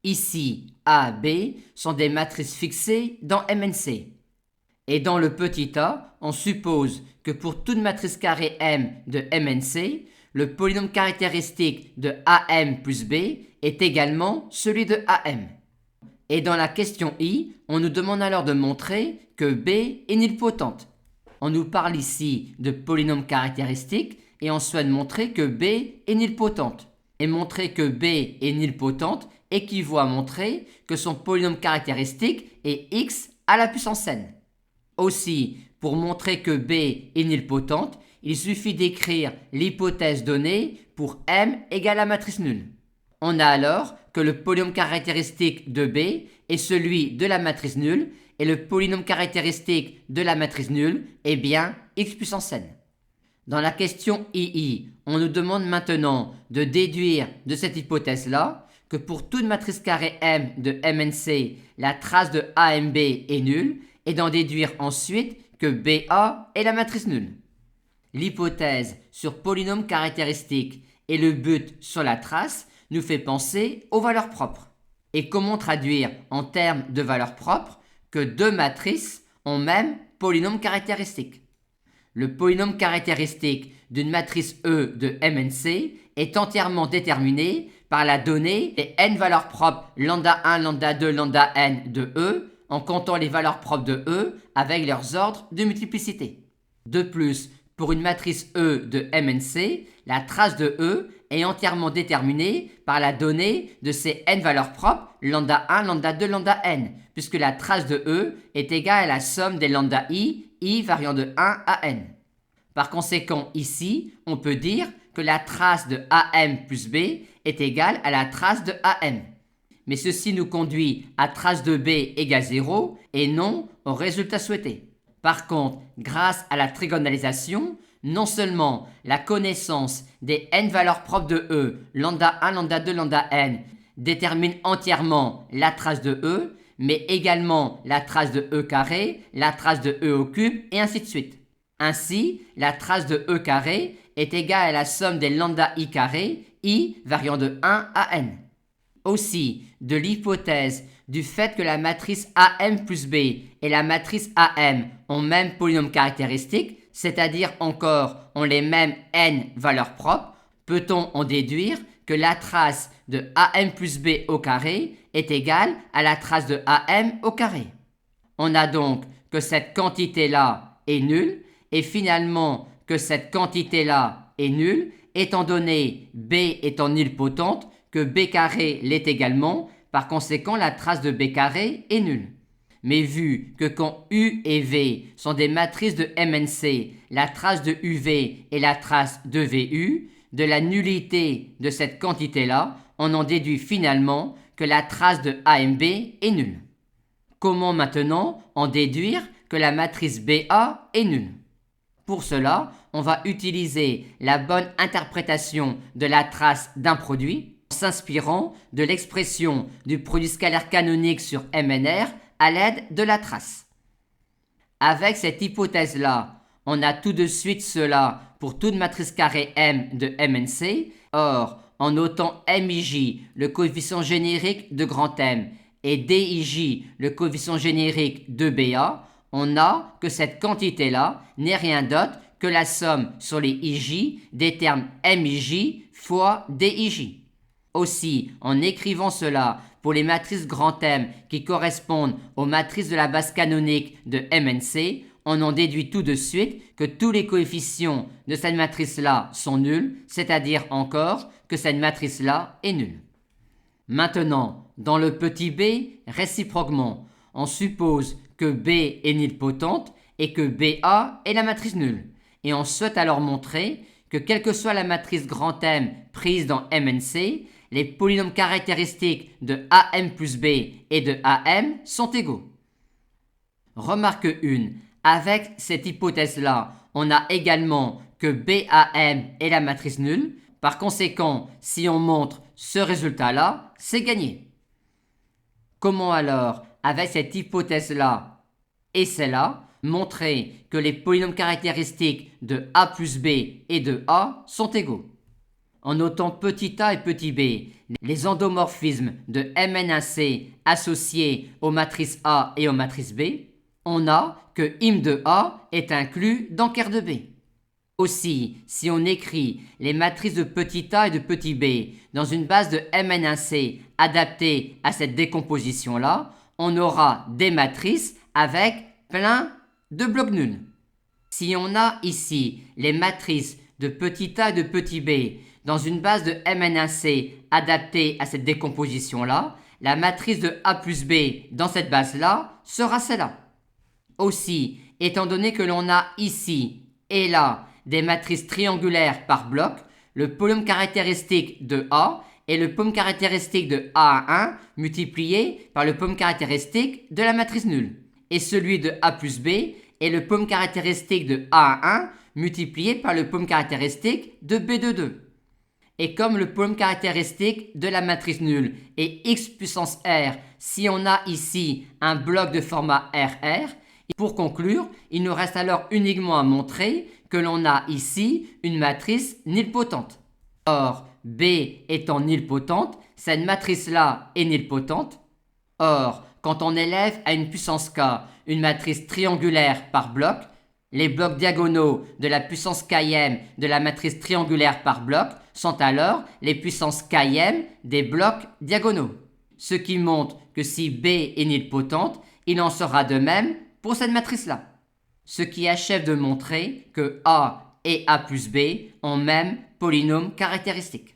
Ici, A, B sont des matrices fixées dans MNC. Et dans le petit a, on suppose que pour toute matrice carrée M de MNC, le polynôme caractéristique de AM plus B est également celui de AM. Et dans la question I, on nous demande alors de montrer que B est nilpotente. On nous parle ici de polynôme caractéristique et on souhaite montrer que B est nilpotente. Et montrer que B est nilpotente équivaut à montrer que son polynôme caractéristique est x à la puissance n. Aussi, pour montrer que B est nilpotente, il suffit d'écrire l'hypothèse donnée pour M égale à matrice nulle. On a alors que le polynôme caractéristique de B est celui de la matrice nulle et le polynôme caractéristique de la matrice nulle est bien x puissance n. Dans la question II, on nous demande maintenant de déduire de cette hypothèse-là que pour toute matrice carrée M de MNC, la trace de AMB est nulle et d'en déduire ensuite que BA est la matrice nulle. L'hypothèse sur polynôme caractéristique et le but sur la trace nous fait penser aux valeurs propres. Et comment traduire en termes de valeurs propres que deux matrices ont même polynôme caractéristique? Le polynôme caractéristique d'une matrice E de MNC est entièrement déterminé par la donnée des n valeurs propres lambda 1, lambda 2, lambda n de E en comptant les valeurs propres de E avec leurs ordres de multiplicité. De plus, pour une matrice E de MNC, la trace de E est entièrement déterminée par la donnée de ces n valeurs propres, lambda 1, lambda 2, lambda n, puisque la trace de E est égale à la somme des lambda i variant de 1 à n. Par conséquent, ici, on peut dire que la trace de AM plus B est égale à la trace de AM. Mais ceci nous conduit à trace de B égale 0 et non au résultat souhaité. Par contre, grâce à la trigonalisation, non seulement la connaissance des n valeurs propres de E, lambda 1, lambda 2, lambda n, détermine entièrement la trace de E, mais également la trace de E carré, la trace de E au cube, et ainsi de suite. Ainsi, la trace de E carré est égale à la somme des lambda i carré, i variant de 1 à n. Aussi, de l'hypothèse du fait que la matrice AM plus B et la matrice AM ont même polynôme caractéristique, c'est-à-dire encore ont les mêmes n valeurs propres, peut-on en déduire que la trace de AM plus B au carré est égale à la trace de AM au carré. On a donc que cette quantité-là est nulle et finalement que cette quantité-là est nulle étant donné B étant nilpotente que B carré l'est également, par conséquent la trace de B carré est nulle. Mais vu que quand U et V sont des matrices de MNC, la trace de UV est la trace de VU, de la nullité de cette quantité-là, on en déduit finalement que la trace de AMB est nulle. Comment maintenant en déduire que la matrice BA est nulle? Pour cela, on va utiliser la bonne interprétation de la trace d'un produit en s'inspirant de l'expression du produit scalaire canonique sur MNR à l'aide de la trace. Avec cette hypothèse-là, on a tout de suite cela pour toute matrice carrée M de MNC. Or, en notant MIJ, le coefficient générique de grand M, et DIJ, le coefficient générique de BA, on a que cette quantité-là n'est rien d'autre que la somme sur les IJ des termes MIJ fois DIJ. Aussi, en écrivant cela pour les matrices grand M qui correspondent aux matrices de la base canonique de MNC, on en déduit tout de suite que tous les coefficients de cette matrice-là sont nuls, c'est-à-dire encore que cette matrice-là est nulle. Maintenant, dans le petit b, réciproquement, on suppose que B est nilpotente et que BA est la matrice nulle. Et on souhaite alors montrer que quelle que soit la matrice grand M prise dans MNC, les polynômes caractéristiques de AM plus B et de AM sont égaux. Remarque 1. Avec cette hypothèse-là, on a également que BAM est la matrice nulle. Par conséquent, si on montre ce résultat-là, c'est gagné. Comment alors, avec cette hypothèse-là et celle-là, montrer que les polynômes caractéristiques de A plus B et de A sont égaux? en notant petit a et petit b les endomorphismes de Mn1C associés aux matrices A et aux matrices B, on a que im de A est inclus dans ker de B. Aussi, si on écrit les matrices de petit a et de petit b dans une base de Mn1C adaptée à cette décomposition-là, on aura des matrices avec plein de blocs nuls. Si on a ici les matrices de petit a et de petit b dans une base de Mn1C adaptée à cette décomposition-là, la matrice de A plus B dans cette base-là sera celle-là. Aussi, étant donné que l'on a ici et là des matrices triangulaires par bloc, le polynôme caractéristique de A est le polynôme caractéristique de A1 multiplié par le polynôme caractéristique de la matrice nulle. Et celui de A plus B est le polynôme caractéristique de A1 multiplié par le polynôme caractéristique de B de 2. Et comme le polynôme caractéristique de la matrice nulle est x puissance r si on a ici un bloc de format RR, pour conclure, il nous reste alors uniquement à montrer que l'on a ici une matrice nilpotente. Or, B étant nilpotente, cette matrice-là est nilpotente. Or, quand on élève à une puissance k une matrice triangulaire par bloc, les blocs diagonaux de la puissance km de la matrice triangulaire par bloc sont alors les puissances km des blocs diagonaux. Ce qui montre que si B est nilpotente, il en sera de même pour cette matrice-là. Ce qui achève de montrer que A et A plus B ont même polynôme caractéristique.